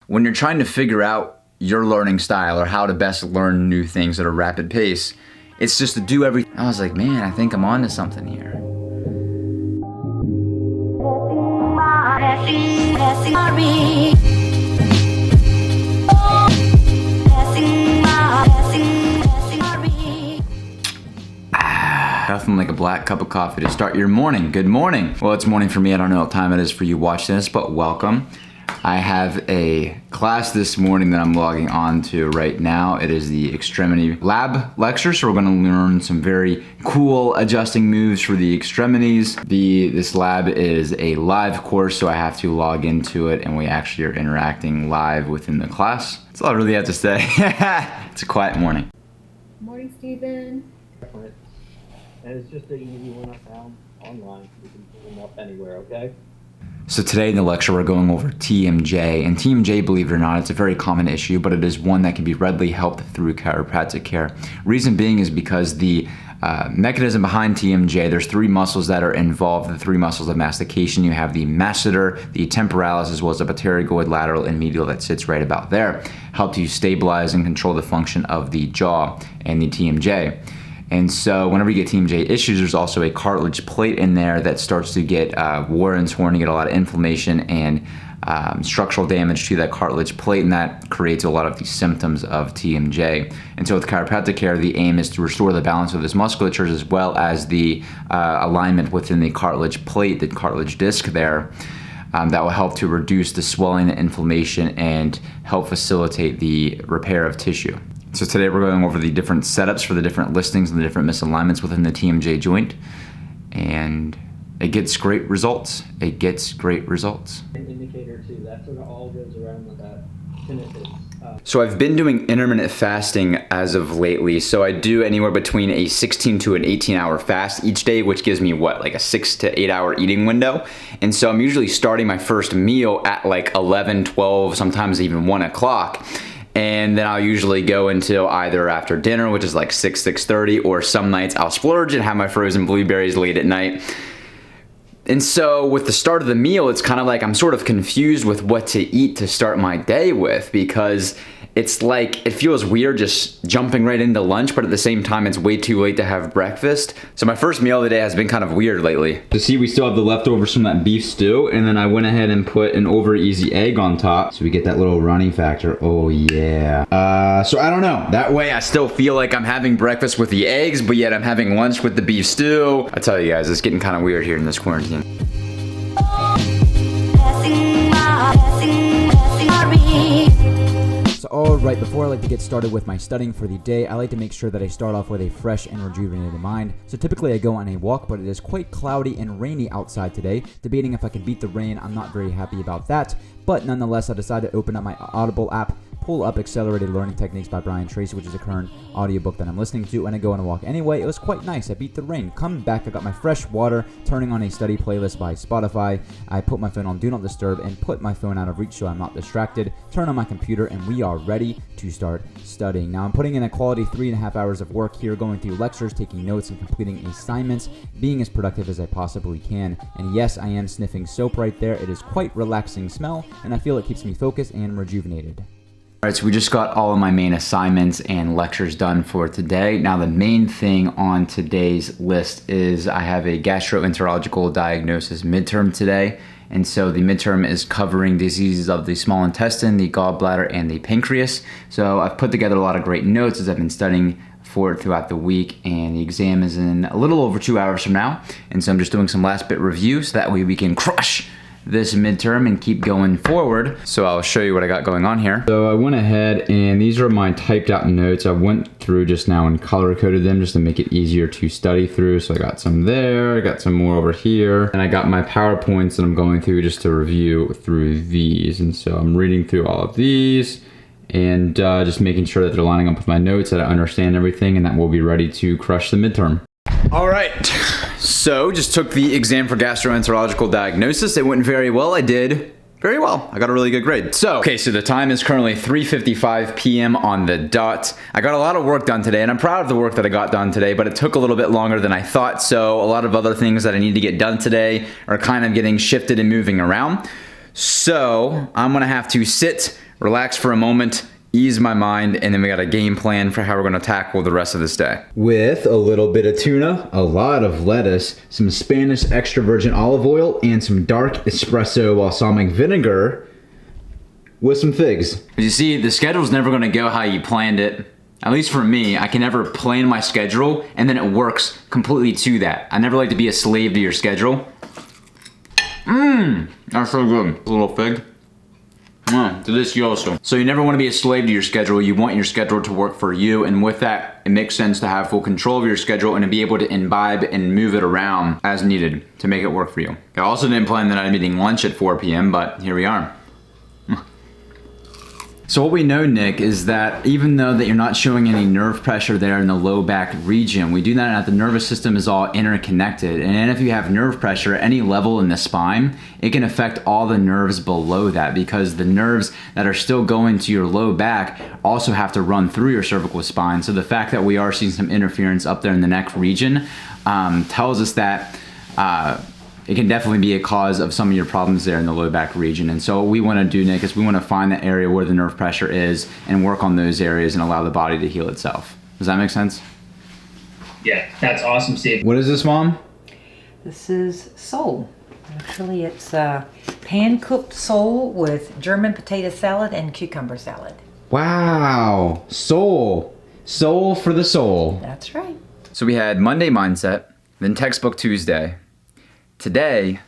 When you're trying to figure out your learning style or how to best learn new things at a rapid pace, it's just to do everything. I was like, man, I think I'm onto something here. Nothing like a black cup of coffee to start your morning. Good morning. Well, it's morning for me. I don't know what time it is for you watching this, but welcome. I have a class this morning that I'm logging on to right now. It is the extremity lab lecture, so we're going to learn some very cool adjusting moves for the extremities. This lab is a live course, so I have to log into it, and we actually are interacting live within the class. That's all I really have to say. It's a quiet morning. Morning, Stephen. And it's just an easy one I found online. You can pull them up anywhere, okay? So today in the lecture, we're going over TMJ. And TMJ, believe it or not, it's a very common issue, but it is one that can be readily helped through chiropractic care. Reason being is because the mechanism behind TMJ, there's three muscles that are involved, the three muscles of mastication. You have the masseter, the temporalis, as well as the pterygoid lateral and medial that sits right about there. Help you stabilize and control the function of the jaw and the TMJ. And so whenever you get TMJ issues, there's also a cartilage plate in there that starts to get wore and torn. You get a lot of inflammation and structural damage to that cartilage plate, and that creates a lot of these symptoms of TMJ. And so with chiropractic care, the aim is to restore the balance of this musculature as well as the alignment within the cartilage plate, the cartilage disc there. That will help to reduce the swelling, the inflammation, and help facilitate the repair of tissue. So today we're going over the different setups for the different listings and the different misalignments within the TMJ joint, and it gets great results. It gets great results. An indicator too, that sort of all goes around with that tinnitus. So I've been doing intermittent fasting as of lately. So I do anywhere between a 16 to an 18-hour fast each day, which gives me what, like a 6 to 8 hour eating window. And so I'm usually starting my first meal at like 11, 12, sometimes even 1 o'clock. And then I'll usually go until either after dinner, which is like 6, 6:30, or some nights I'll splurge and have my frozen blueberries late at night. And so with the start of the meal, it's kind of like I'm sort of confused with what to eat to start my day with, because it's like, it feels weird just jumping right into lunch, but at the same time, it's way too late to have breakfast. So my first meal of the day has been kind of weird lately. To see, we still have the leftovers from that beef stew, and then I went ahead and put an over easy egg on top, so we get that little runny factor. Oh yeah. So I don't know. That way I still feel like I'm having breakfast with the eggs, but yet I'm having lunch with the beef stew. I tell you guys, it's getting kind of weird here in this quarantine. So alright, before I like to get started with my studying for the day, I like to make sure that I start off with a fresh and rejuvenated mind. So typically I go on a walk, but it is quite cloudy and rainy outside today. Debating if I can beat the rain, I'm not very happy about that. But nonetheless, I decided to open up my Audible app, pull up Accelerated Learning Techniques by Brian Tracy, which is the current audiobook that I'm listening to, and I go on a walk anyway. It was quite nice. I beat the rain. Coming back, I got my fresh water, turning on a study playlist by Spotify. I put my phone on Do Not Disturb and put my phone out of reach so I'm not distracted. Turn on my computer, and we are ready to start studying. Now, I'm putting in a quality 3.5 hours of work here, going through lectures, taking notes, and completing assignments, being as productive as I possibly can. And yes, I am sniffing soap right there. It is quite relaxing smell, and I feel it keeps me focused and rejuvenated. All right, so we just got all of my main assignments and lectures done for today. Now, the main thing on today's list is I have a gastroenterological diagnosis midterm today. And so the midterm is covering diseases of the small intestine, the gallbladder, and the pancreas. So I've put together a lot of great notes as I've been studying for it throughout the week, and the exam is in a little over 2 hours from now. And so I'm just doing some last bit review so that way we can crush this midterm and keep going forward. So I'll show you what I got going on here. So I went ahead and these are my typed out notes. I went through just now and color coded them just to make it easier to study through. So I got some there, I got some more over here, and I got my PowerPoints that I'm going through just to review through these. And so I'm reading through all of these and just making sure that they're lining up with my notes, that I understand everything, and that we'll be ready to crush the midterm. All right, so just took the exam for gastroenterological diagnosis. It went very well. I did very well. I got a really good grade. So the time is currently 3:55 p.m. on the dot. I got a lot of work done today, and I'm proud of the work that I got done today, but it took a little bit longer than I thought. So a lot of other things that I need to get done today are kind of getting shifted and moving around. So I'm gonna have to sit, relax for a moment, ease my mind, and then we got a game plan for how we're gonna tackle the rest of this day. With a little bit of tuna, a lot of lettuce, some Spanish extra virgin olive oil, and some dark espresso balsamic vinegar with some figs. As you see, the schedule's never gonna go how you planned it. At least for me, I can never plan my schedule and then it works completely to that. I never like to be a slave to your schedule. That's so good. A little fig. Delicioso. So you never want to be a slave to your schedule. You want your schedule to work for you, and with that, it makes sense to have full control of your schedule and to be able to imbibe and move it around as needed to make it work for you. I also didn't plan that I'm eating lunch at 4 p.m., but here we are. So what we know, Nick, is that even though that you're not showing any nerve pressure there in the low back region, we do that the nervous system is all interconnected. And if you have nerve pressure at any level in the spine, it can affect all the nerves below that, because the nerves that are still going to your low back also have to run through your cervical spine. So the fact that we are seeing some interference up there in the neck region tells us that it can definitely be a cause of some of your problems there in the low back region. And so what we want to do, Nick, is we want to find the area where the nerve pressure is and work on those areas and allow the body to heal itself. Does that make sense? Yeah, that's awesome, Steve. What is this, Mom? This is sole. Actually, it's pan-cooked sole with German potato salad and cucumber salad. Wow, soul. Soul for the soul. That's right. So we had Monday mindset, then textbook Tuesday. Today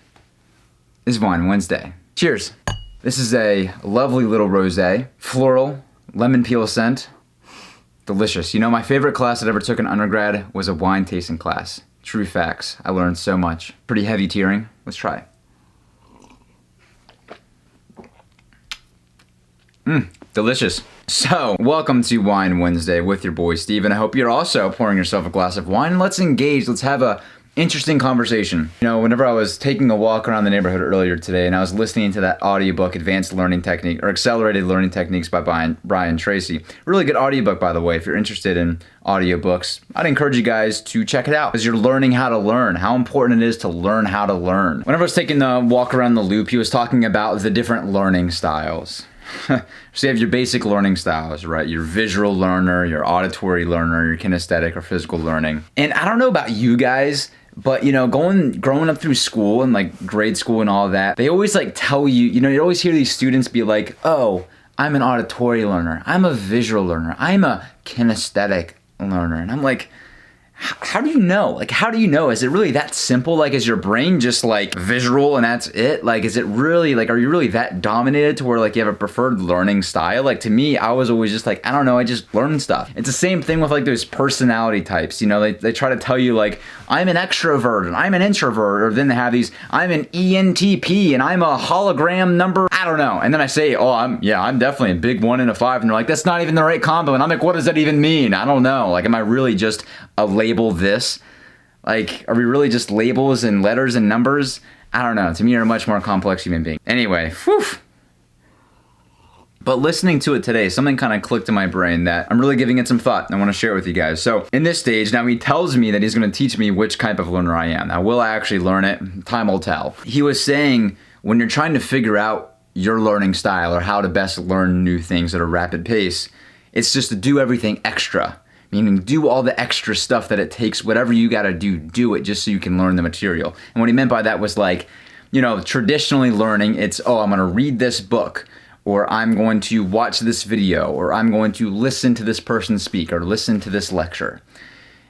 is Wine Wednesday. Cheers. This is a lovely little rosé, floral, lemon peel scent, delicious. You know, my favorite class that I ever took in undergrad was a wine tasting class. True facts. I learned so much. Pretty heavy tearing. Let's try. Delicious. So, welcome to Wine Wednesday with your boy Steve, and I hope you're also pouring yourself a glass of wine. Let's engage. Let's have a interesting conversation. You know, whenever I was taking a walk around the neighborhood earlier today and I was listening to that audiobook, Advanced Learning Technique, or Accelerated Learning Techniques by Brian Tracy. Really good audiobook, by the way. If you're interested in audiobooks, I'd encourage you guys to check it out, because you're learning how to learn, how important it is to learn how to learn. Whenever I was taking the walk around the loop, he was talking about the different learning styles. So you have your basic learning styles, right? Your visual learner, your auditory learner, your kinesthetic or physical learning. And I don't know about you guys, but you know, growing up through school and like grade school and all that, they always like tell you, you know, you always hear these students be like, oh, I'm an auditory learner, I'm a visual learner, I'm a kinesthetic learner. And I'm like, how do you know? Like, how do you know? Is it really that simple? Like, is your brain just like visual and that's it? Like, is it really like, are you really that dominated to where like you have a preferred learning style? Like, to me, I was always just like, I don't know, I just learn stuff. It's the same thing with like those personality types. You know, they try to tell you like, I'm an extrovert and I'm an introvert, or then they have these, I'm an ENTP and I'm a hologram number, I don't know. And then I say, oh, I'm definitely a big 1 and a 5. And they're like, that's not even the right combo. And I'm like, what does that even mean? I don't know. Like, am I really just a label this? Like, are we really just labels and letters and numbers? I don't know. To me, you're a much more complex human being. Anyway, whew. But listening to it today, something kind of clicked in my brain that I'm really giving it some thought, and I want to share it with you guys. So in this stage, now he tells me that he's going to teach me which type of learner I am. Now, will I actually learn it? Time will tell. He was saying when you're trying to figure out your learning style or how to best learn new things at a rapid pace, it's just to do everything extra. Meaning do all the extra stuff that it takes, whatever you gotta do it just so you can learn the material. And what he meant by that was like, you know, traditionally learning, it's, oh, I'm gonna read this book, or I'm going to watch this video, or I'm going to listen to this person speak, or listen to this lecture.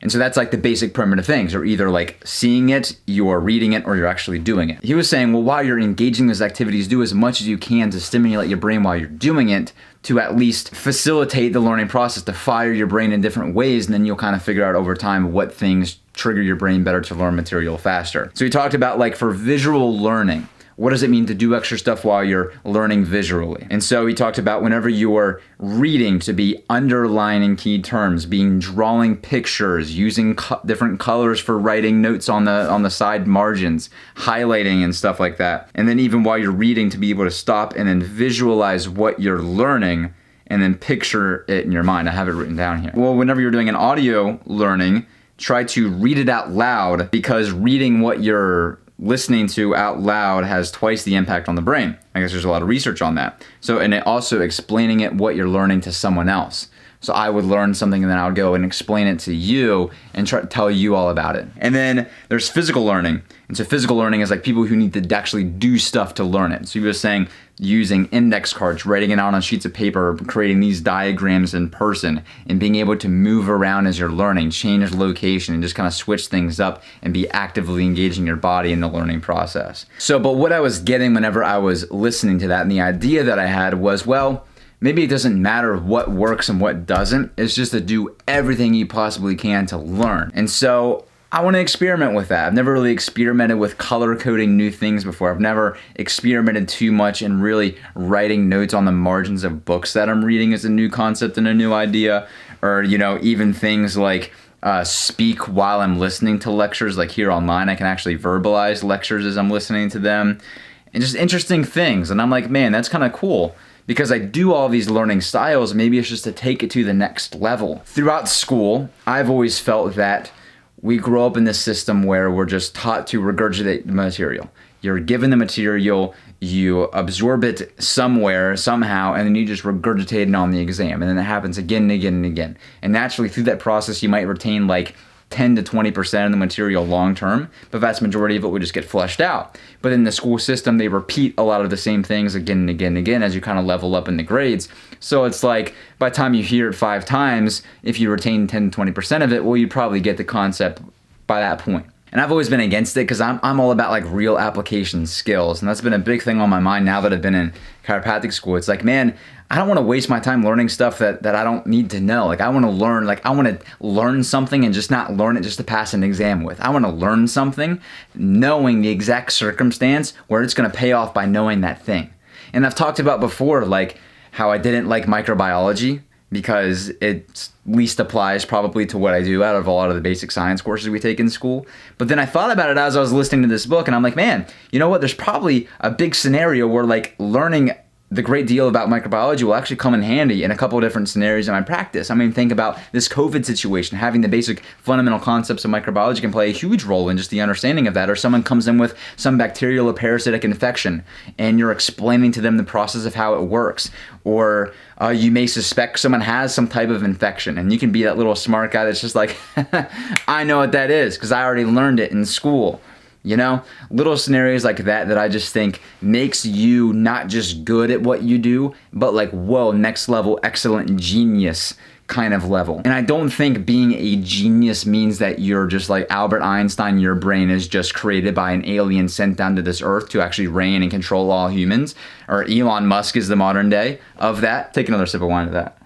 And so that's like the basic primitive things, or either like seeing it, you're reading it, or you're actually doing it. He was saying, well, while you're engaging those activities, do as much as you can to stimulate your brain while you're doing it, to at least facilitate the learning process, to fire your brain in different ways, and then you'll kind of figure out over time what things trigger your brain better to learn material faster. So he talked about like for visual learning, what does it mean to do extra stuff while you're learning visually? And so he talked about whenever you're reading, to be underlining key terms, drawing pictures, using different colors for writing notes on the side margins, highlighting and stuff like that. And then even while you're reading, to be able to stop and then visualize what you're learning and then picture it in your mind. I have it written down here. Well, whenever you're doing an audio learning, try to read it out loud, because reading what you're listening to out loud has twice the impact on the brain. I guess there's a lot of research on that. So, and it also explaining it, what you're learning to someone else. So I would learn something and then I would go and explain it to you and try to tell you all about it. And then there's physical learning. And so physical learning is like people who need to actually do stuff to learn it. So you were saying using index cards, writing it out on sheets of paper, creating these diagrams in person, and being able to move around as you're learning, change location, and just kind of switch things up and be actively engaging your body in the learning process. So, but what I was getting whenever I was listening to that, and the idea that I had was, well, maybe it doesn't matter what works and what doesn't. It's just to do everything you possibly can to learn. And so I want to experiment with that. I've never really experimented with color coding new things before. I've never experimented too much in really writing notes on the margins of books that I'm reading as a new concept and a new idea. Or, you know, even things like speak while I'm listening to lectures. Like here online, I can actually verbalize lectures as I'm listening to them. And just interesting things. And I'm like, man, that's kind of cool. Because I do all these learning styles, maybe it's just to take it to the next level. Throughout school, I've always felt that we grow up in this system where we're just taught to regurgitate the material. You're given the material, you absorb it somewhere, somehow, and then you just regurgitate it on the exam. And then it happens again and again and again. And naturally, through that process, you might retain like 10 to 20% of the material long term, but vast majority of it would just get flushed out. But in the school system, they repeat a lot of the same things again and again and again as you kind of level up in the grades. So it's like by the time you hear it 5 times, if you retain 10 to 20% of it, well, you probably get the concept by that point. And I've always been against it because I'm all about like real application skills. And that's been a big thing on my mind now that I've been in chiropractic school. It's like, man, I don't want to waste my time learning stuff that I don't need to know. Like I want to learn something and just not learn it just to pass an exam with. I want to learn something knowing the exact circumstance where it's going to pay off by knowing that thing. And I've talked about before, like how I didn't like microbiology because it least applies probably to what I do out of a lot of the basic science courses we take in school. But then I thought about it as I was listening to this book and I'm like, man, you know what? There's probably a big scenario where like learning the great deal about microbiology will actually come in handy in a couple of different scenarios in my practice. I mean, think about this COVID situation. Having the basic fundamental concepts of microbiology can play a huge role in just the understanding of that. Or someone comes in with some bacterial or parasitic infection and you're explaining to them the process of how it works. Or you may suspect someone has some type of infection and you can be that little smart guy that's just like, I know what that is because I already learned it in school. You know, little scenarios like that I just think makes you not just good at what you do, but like, whoa, next level, excellent, genius kind of level. And I don't think being a genius means that you're just like Albert Einstein, your brain is just created by an alien sent down to this earth to actually reign and control all humans. Or Elon Musk is the modern day of that. Take another sip of wine to that.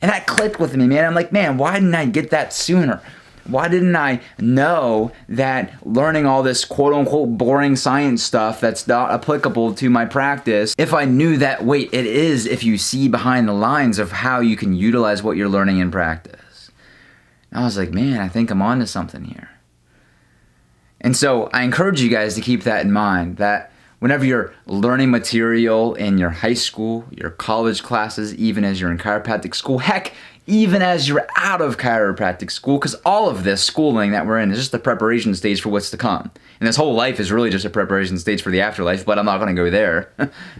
And that clicked with me, man. I'm like, man, why didn't I get that sooner? Why didn't I know that learning all this quote unquote boring science stuff that's not applicable to my practice, if I knew that, wait, it is if you see behind the lines of how you can utilize what you're learning in practice. And I was like, man, I think I'm onto something here. And so I encourage you guys to keep that in mind, that whenever you're learning material in your high school, your college classes, even as you're in chiropractic school, heck, even as you're out of chiropractic school, because all of this schooling that we're in is just the preparation stage for what's to come. And this whole life is really just a preparation stage for the afterlife, but I'm not going to go there.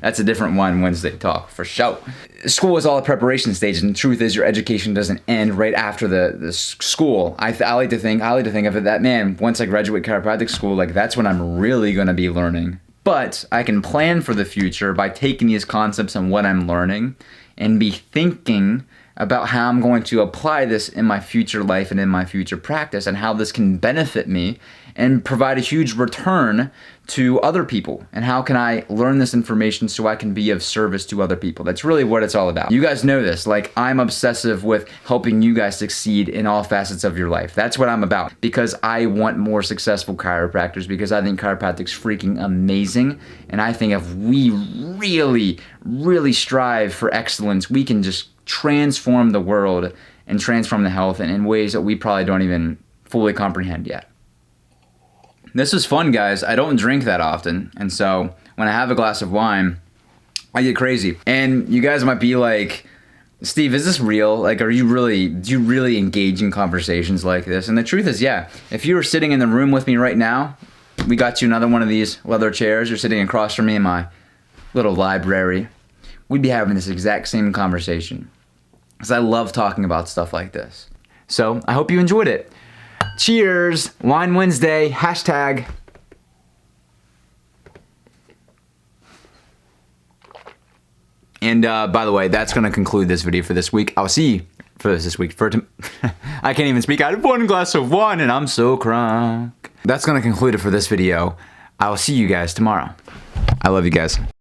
That's a different one Wednesday talk, for sure. School is all a preparation stage, and the truth is your education doesn't end right after the school. I like to think of it that, man, once I graduate chiropractic school, like that's when I'm really going to be learning. But I can plan for the future by taking these concepts and what I'm learning and be thinking about how I'm going to apply this in my future life and in my future practice and how this can benefit me and provide a huge return to other people. And how can I learn this information so I can be of service to other people? That's really what it's all about. You guys know this, like I'm obsessive with helping you guys succeed in all facets of your life. That's what I'm about because I want more successful chiropractors because I think chiropractic's freaking amazing. And I think if we really, really strive for excellence, we can just transform the world and transform the health in ways that we probably don't even fully comprehend yet. This is fun, guys. I don't drink that often, and so when I have a glass of wine, I get crazy. And you guys might be like, Steve, is this real? Like, do you really engage in conversations like this? And the truth is, yeah. If you were sitting in the room with me right now, we got you another one of these leather chairs. You're sitting across from me in my little library. We'd be having this exact same conversation. Because I love talking about stuff like this. So I hope you enjoyed it. Cheers! Wine Wednesday, hashtag. And by the way, that's going to conclude this video for this week. I'll see you for this week. I can't even speak. I had one glass of wine and I'm so crunk. That's going to conclude it for this video. I will see you guys tomorrow. I love you guys.